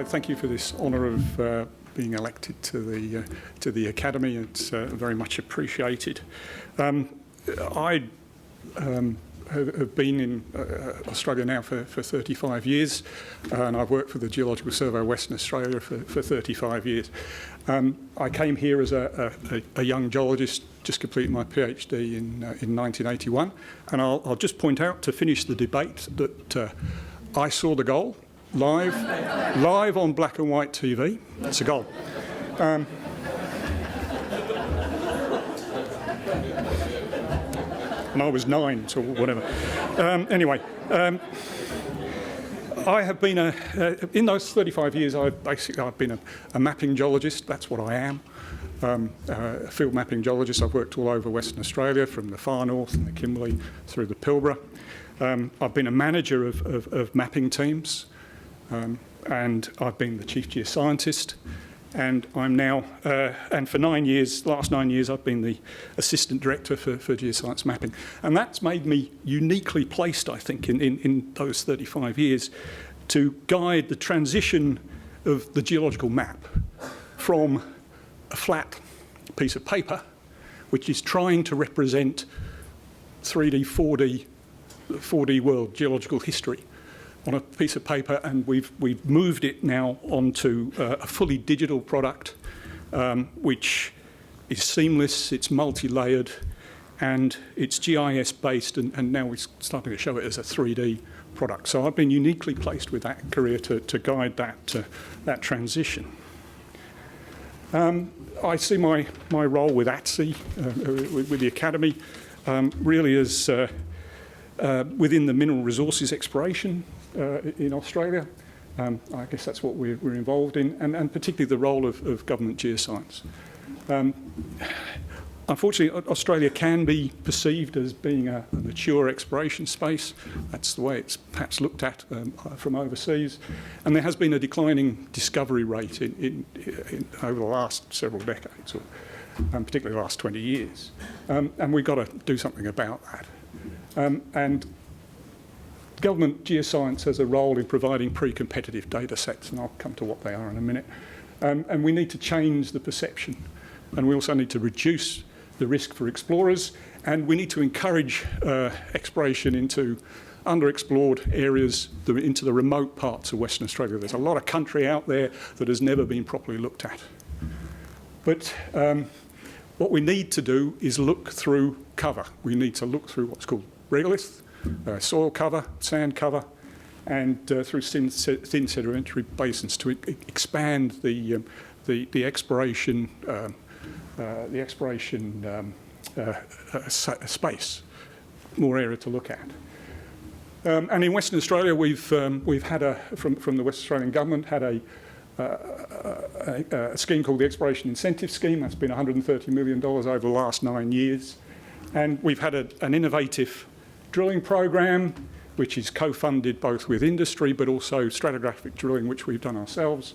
thank you for this honour of being elected to the Academy. It's very much appreciated. I have been in Australia now for 35 years, and I've worked for the Geological Survey of Western Australia for 35 years. I came here as a young geologist, just completed my PhD in 1981, and I'll just point out to finish the debate that I saw the goal live on black and white TV. It's a goal. And I was 9, so whatever. Anyway, I have been in those 35 years, I've been a mapping geologist. That's what I am. A field mapping geologist. I've worked all over Western Australia, from the far north and the Kimberley through the Pilbara. I've been a manager of mapping teams, and I've been the chief geoscientist. And I'm now, and for last 9 years, I've been the assistant director for geoscience mapping. And that's made me uniquely placed, I think, in those 35 years to guide the transition of the geological map from a flat piece of paper, which is trying to represent 3D, 4D world geological history on a piece of paper, and we've moved it now onto a fully digital product, which is seamless, it's multi-layered, and it's GIS based, and now we're starting to show it as a 3D product. So I've been uniquely placed with that career to guide that transition. I see my role with ATSE, with the Academy, really as within the mineral resources exploration in Australia. I guess that's what we're involved in, and particularly the role of government geoscience. Unfortunately, Australia can be perceived as being a mature exploration space. That's the way it's perhaps looked at from overseas. And there has been a declining discovery rate over the last several decades, or particularly the last 20 years. And we've got to do something about that. And government geoscience has a role in providing pre-competitive data sets, and I'll come to what they are in a minute. And we need to change the perception. And we also need to reduce the risk for explorers, and we need to encourage exploration into underexplored areas, into the remote parts of Western Australia. There's a lot of country out there that has never been properly looked at. But what we need to do is look through cover. We need to look through what's called regolith, soil cover, sand cover, and through thin sedimentary basins to expand the exploration space, more area to look at. And in Western Australia, we've had from the Western Australian government had a scheme called the Exploration Incentive Scheme. That's been $130 million over the last 9 years, and we've had an innovative drilling program, which is co-funded both with industry but also stratigraphic drilling, which we've done ourselves.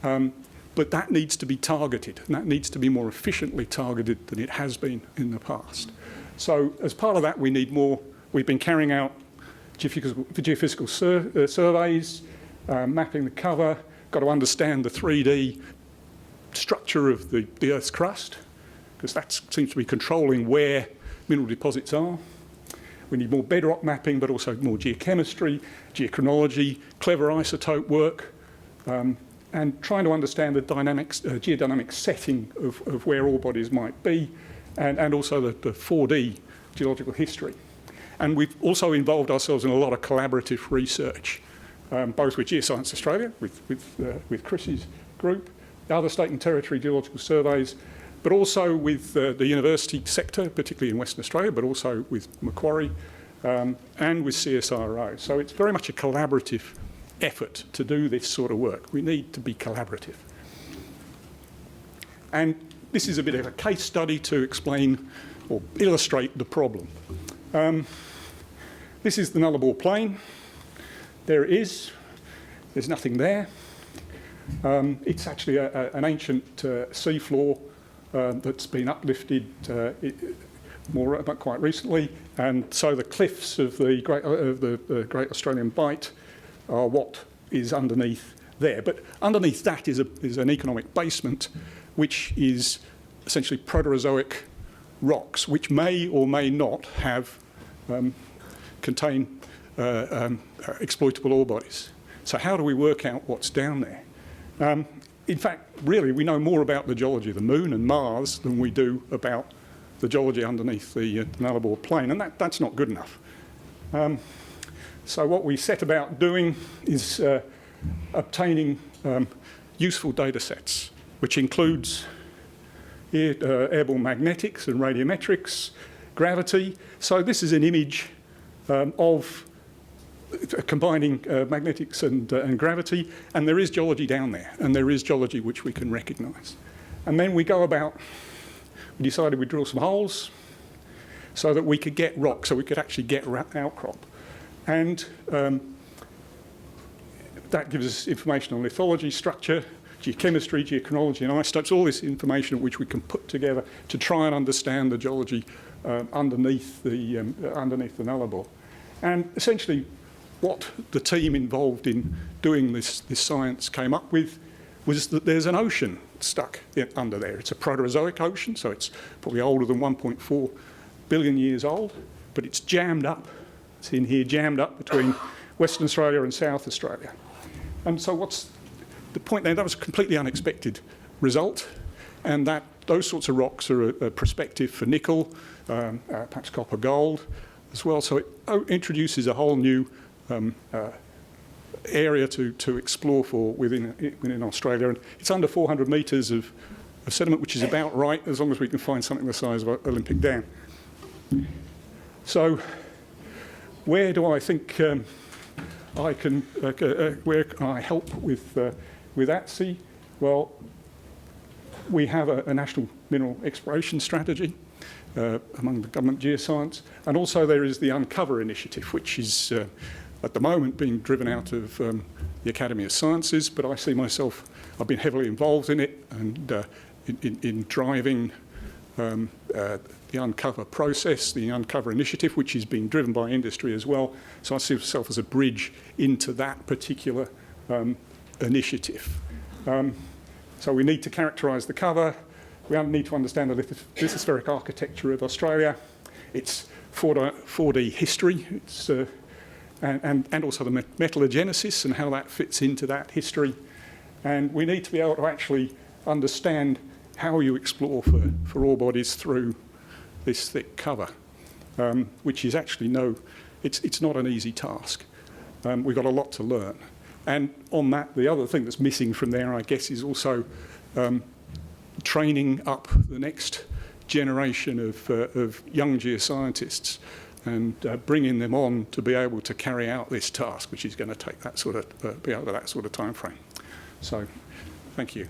But that needs to be targeted, and that needs to be more efficiently targeted than it has been in the past. So as part of that, we need more. We've been carrying out geophysical surveys, mapping the cover, got to understand the 3D structure of the Earth's crust, because that seems to be controlling where mineral deposits are. We need more bedrock mapping, but also more geochemistry, geochronology, clever isotope work, and trying to understand the geodynamic setting of where ore bodies might be, and also the 4D geological history. And we've also involved ourselves in a lot of collaborative research, both with Geoscience Australia, with Chris's group, the other state and territory geological surveys, but also with the university sector, particularly in Western Australia, but also with Macquarie and with CSIRO. So it's very much a collaborative effort to do this sort of work. We need to be collaborative. And this is a bit of a case study to explain or illustrate the problem. This is the Nullarbor Plain. There it is. There's nothing there. It's actually an ancient seafloor that's been uplifted quite recently, and so the cliffs of the Great Australian Bight are what is underneath there. But underneath that is an economic basement, which is essentially Proterozoic rocks, which may or may not have contain exploitable ore bodies. So how do we work out what's down there? In fact, really, we know more about the geology of the Moon and Mars than we do about the geology underneath the Nullarbor Plain, and that's not good enough. So what we set about doing is obtaining useful data sets, which includes airborne magnetics and radiometrics, gravity. So this is an image of combining magnetics and gravity, and there is geology down there, and there is geology which we can recognise. And then we go about, we decided we'd drill some holes so that we could get rock, so we could actually get outcrop. And that gives us information on lithology, structure, geochemistry, geochronology, and isotopes, all this information which we can put together to try and understand the geology underneath the Nullarbor. And essentially, what the team involved in doing this science came up with was that there's an ocean stuck under there. It's a Proterozoic ocean, so it's probably older than 1.4 billion years old, but it's jammed up. It's in here, jammed up between Western Australia and South Australia. And so what's the point there? That was a completely unexpected result, and that those sorts of rocks are prospective for nickel, perhaps copper, gold as well. So it introduces a whole new area to explore for within Australia. And it's under 400 metres of sediment, which is about right, as long as we can find something the size of Olympic Dam. So where do I think I can, where can I help with ATSE? Well, we have a national mineral exploration strategy among the government geoscience, and also there is the Uncover initiative, which is at the moment being driven out of the Academy of Sciences, but I see myself, I've been heavily involved in it and in driving the Uncover process, the Uncover initiative, which is being driven by industry as well. So I see myself as a bridge into that particular initiative. So we need to characterise the cover. We need to understand the lithospheric architecture of Australia. It's 4D history. It's, and also the metallogenesis and how that fits into that history. And we need to be able to actually understand how you explore for ore bodies through this thick cover, which is actually it's not an easy task. We've got a lot to learn. And on that, the other thing that's missing from there, I guess, is also training up the next generation of young geoscientists and bringing them on to be able to carry out this task, which is going to take that sort of be over that sort of time frame. So, thank you.